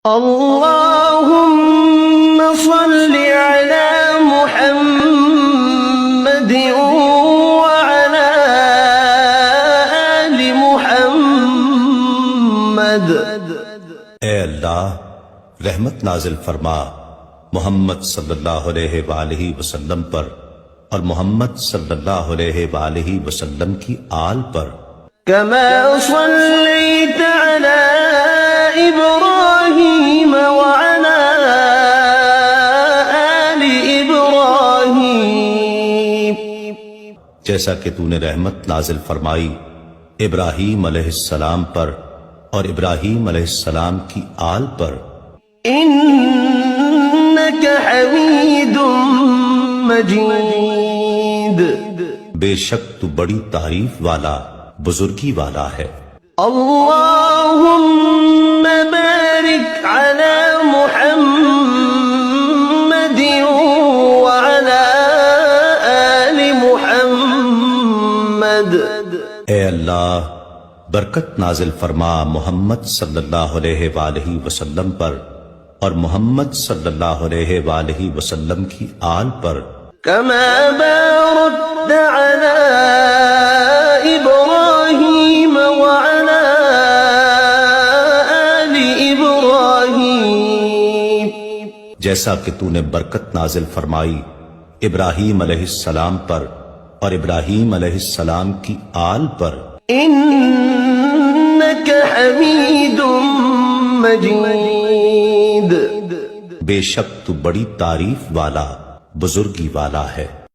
اللهم صل على محمد وعلى آل محمد۔ اے اللہ رحمت نازل فرما محمد صلی اللہ علیہ وآلہ وسلم پر اور محمد صلی اللہ علیہ وآلہ وسلم کی آل پر۔ كما صليت على إبراهيم وعلى آل إبراهيم، جیسا کہ تو نے رحمت نازل فرمائی ابراہیم علیہ السلام پر اور ابراہیم علیہ السلام کی آل پر۔ إنك حميد مجيد، بے شک تو بڑی تعریف والا بزرگی والا ہے۔ اللهم بارك على محمد وعلى آل محمد۔ اے اللہ برکت نازل فرما محمد صلی اللہ علیہ وآلہ وسلم پر اور محمد صلی اللہ علیہ وآلہ وسلم کی آل پر۔ كما باركت على إبراهيم وعلى آل إبراهيم، جیسا کہ تو نے برکت نازل فرمائی ابراہیم علیہ السلام پر اور ابراہیم علیہ السلام کی آل پر۔ إنك حميد مجيد، بے شک تو بڑی تعریف والا بزرگی والا ہے۔